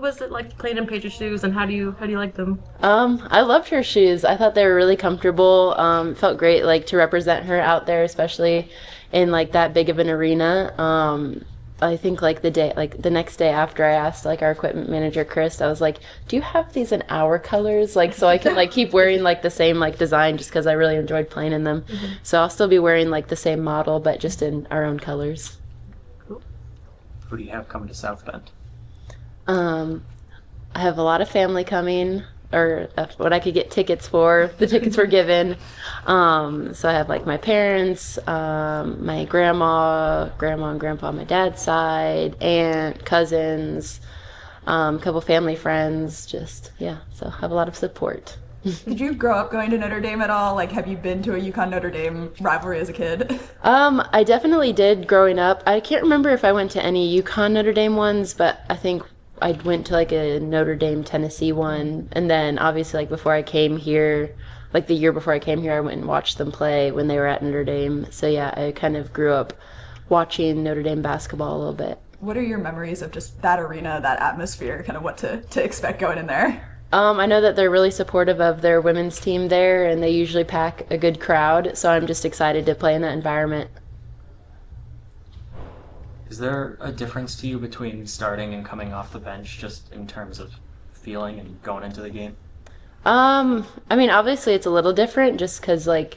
What was it like playing in Paige's shoes, and how do you like them? I loved her shoes. I thought they were really comfortable. Felt great, like to represent her out there, especially in like that big of an arena. I think like the next day after I asked like our equipment manager Chris, I was like, "Do you have these in our colors, like so I can like keep wearing like the same like design just because I really enjoyed playing in them." So I'll still be wearing like the same model, but just in our own colors. Cool. Who do you have coming to South Bend? Um, I have a lot of family coming, or what I could get tickets for. The tickets were given. So I have like my parents, my grandma and grandpa on my dad's side, aunt, cousins, a couple family friends. Just, yeah, so I have a lot of support. Did you grow up going to Notre Dame at all? Like, have you been to a UConn Notre Dame rivalry as a kid? I definitely did growing up. I can't remember if I went to any UConn Notre Dame ones, but I think I went to like a Notre Dame Tennessee one, and then obviously like before I came here, like the year before I came here, I went and watched them play when they were at Notre Dame. So yeah, I kind of grew up watching Notre Dame basketball a little bit. What are your memories of just that arena, that atmosphere, kind of what to expect going in there? I know that they're really supportive of their women's team there, and they usually pack a good crowd. So I'm just excited to play in that environment. Is there a difference to you between starting and coming off the bench, just in terms of feeling and going into the game? I mean, obviously it's a little different just because like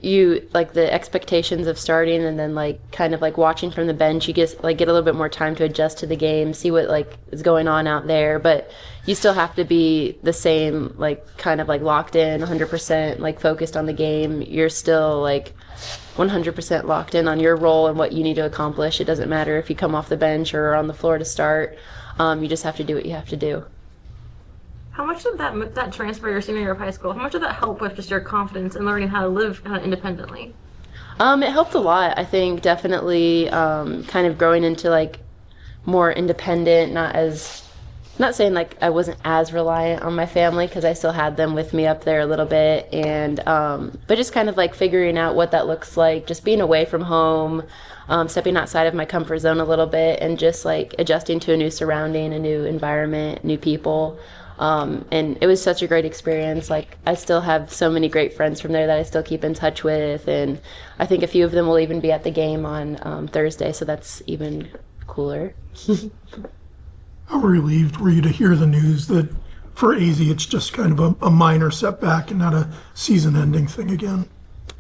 you like the expectations of starting and then like kind of like watching from the bench, you get a little bit more time to adjust to the game, see what like is going on out there, but you still have to be the same, like kind of like locked in 100% like focused on the game. You're still like 100% locked in on your role and what you need to accomplish. It doesn't matter if you come off the bench or on the floor to start. You just have to do what you have to do. How much did that transfer your senior year of high school? How much did that help with just your confidence and learning how to live independently? It helped a lot. I think definitely kind of growing into like more independent, not saying like I wasn't as reliant on my family because I still had them with me up there a little bit, and but just kind of like figuring out what that looks like, just being away from home, stepping outside of my comfort zone a little bit, and just like adjusting to a new surrounding, a new environment, new people. And it was such a great experience. Like I still have so many great friends from there that I still keep in touch with, and I think a few of them will even be at the game on Thursday, so that's even cooler. How relieved were you to hear the news that for AZ it's just kind of a minor setback and not a season-ending thing again?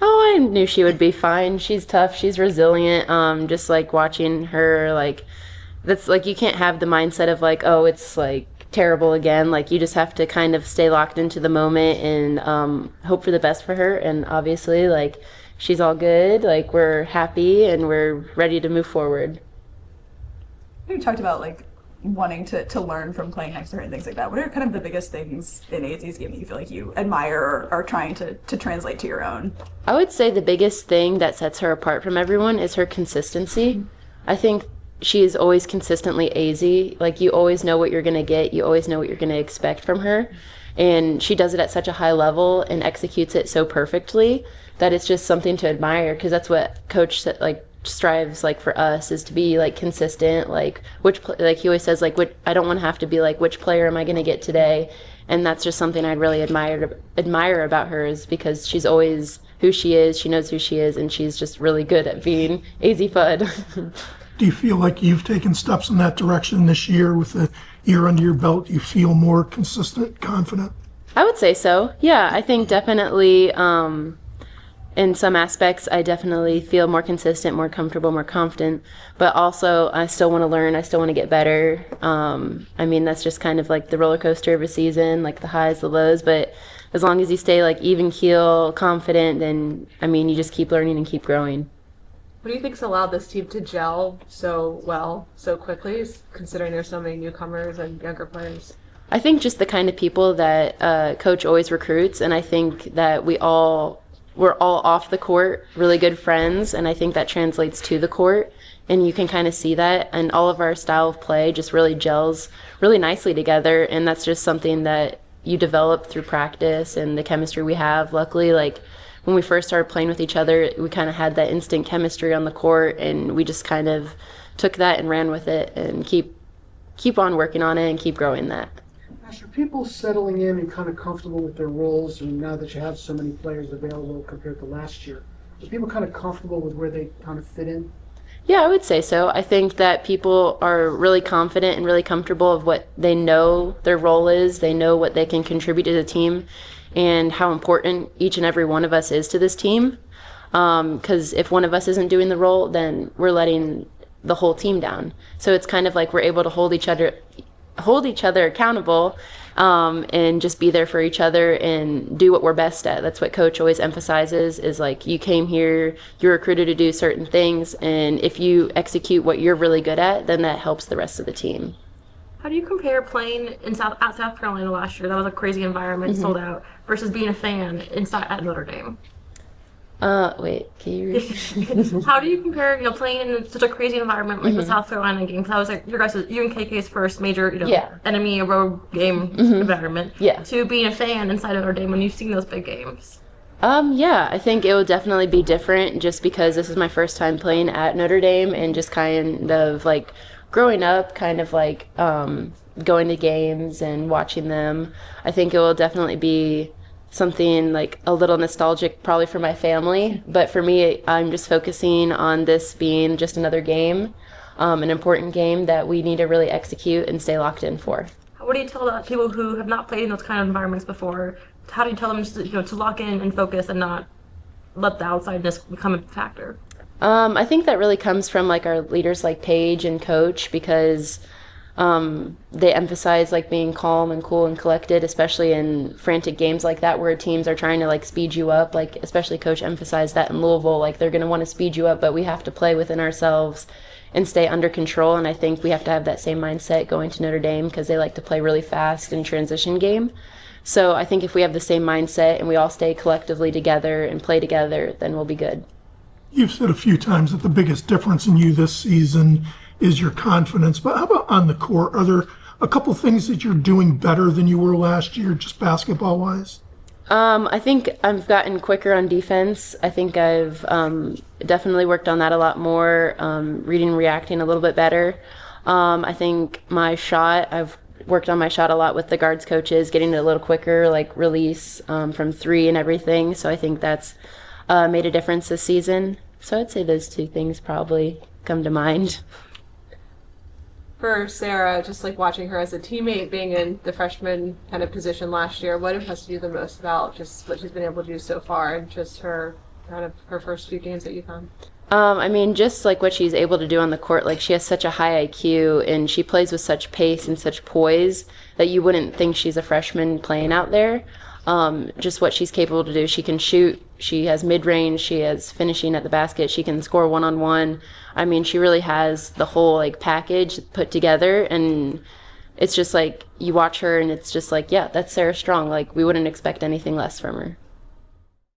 Oh, I knew she would be fine. She's tough. She's resilient. Just like watching her, like that's like you can't have the mindset of like, oh, it's like terrible again. Like you just have to kind of stay locked into the moment and hope for the best for her. And obviously, like she's all good. Like we're happy and we're ready to move forward. You talked about like wanting to learn from playing next to her and things like that. What are kind of the biggest things in AZ's game that you feel like you admire or are trying to translate to your own? I would say the biggest thing that sets her apart from everyone is her consistency. I think she is always consistently AZ. Like you always know what you're going to get. You always know what you're going to expect from her. And she does it at such a high level and executes it so perfectly that it's just something to admire, because that's what coach said, like strives like for us, is to be like consistent, like like he always says like I don't want to have to be like which player am I going to get today, and that's just something I really admire about her, is because she's always who she is, she knows who she is, and she's just really good at being AZ Fud. Do you feel like you've taken steps in that direction this year with the year under your belt? Do you feel more consistent, confident? I would say so. Yeah, I think definitely in some aspects, I definitely feel more consistent, more comfortable, more confident. But also, I still want to learn. I still want to get better. I mean, that's just kind of like the roller coaster of a season, like the highs, the lows. But as long as you stay like even keel, confident, then, I mean, you just keep learning and keep growing. What do you think's allowed this team to gel so well, so quickly, considering there's so many newcomers and younger players? I think just the kind of people that coach always recruits, and I think that we're all off the court really good friends, and I think that translates to the court, and you can kind of see that, and all of our style of play just really gels really nicely together, and that's just something that you develop through practice and the chemistry we have. Luckily, like when we first started playing with each other, we kind of had that instant chemistry on the court, and we just kind of took that and ran with it and keep keep on working on it and keep growing that. Ash, are people settling in and kind of comfortable with their roles, and now that you have so many players available compared to last year, are people kind of comfortable with where they kind of fit in? Yeah, I would say so. I think that people are really confident and really comfortable of what they know their role is. They know what they can contribute to the team and how important each and every one of us is to this team. Because if one of us isn't doing the role, then we're letting the whole team down. So it's kind of like we're able to hold each other accountable, and just be there for each other and do what we're best at. That's what Coach always emphasizes, is like, you came here, you're recruited to do certain things, and if you execute what you're really good at, then that helps the rest of the team. How do you compare playing at South Carolina last year? That was a crazy environment, sold out, versus being a fan at Notre Dame. Wait, can you repeat? How do you compare, playing in such a crazy environment like the South Carolina game? Because that was like you and KK's first major, enemy road game environment. Yeah. To being a fan inside of Notre Dame when you've seen those big games. Yeah, I think it will definitely be different just because this is my first time playing at Notre Dame, and just kind of like growing up, kind of like going to games and watching them. I think it will definitely be something like a little nostalgic probably for my family, but for me, I'm just focusing on this being just another game, an important game that we need to really execute and stay locked in for. What do you tell the people who have not played in those kind of environments before? How do you tell them just to lock in and focus and not let the outsideness become a factor? I think that really comes from like our leaders like Paige and Coach, because they emphasize like being calm and cool and collected, especially in frantic games like that where teams are trying to like speed you up. Like especially Coach emphasized that in Louisville, like they're going to want to speed you up, but we have to play within ourselves and stay under control. And I think we have to have that same mindset going to Notre Dame, because they like to play really fast in transition game. So I think if we have the same mindset and we all stay collectively together and play together, then we'll be good. You've said a few times that the biggest difference in you this season is your confidence, but how about on the court? Are there a couple things that you're doing better than you were last year, just basketball-wise? I think I've gotten quicker on defense. I think I've definitely worked on that a lot more, reading and reacting a little bit better. I think my shot, I've worked on my shot a lot with the guards coaches, getting it a little quicker, like release from three and everything. So I think that's made a difference this season. So I'd say those two things probably come to mind. For Sarah, just like watching her as a teammate, being in the freshman kind of position last year, what impressed you the most about just what she's been able to do so far and just her kind of her first few games at UConn? I mean, just like what she's able to do on the court, like she has such a high IQ and she plays with such pace and such poise that you wouldn't think she's a freshman playing out there. Just what she's capable to do. She can shoot, she has mid-range, she has finishing at the basket, she can score one-on-one. I mean, she really has the whole like package put together, and it's just like you watch her and it's just like, yeah, that's Sarah Strong. Like we wouldn't expect anything less from her.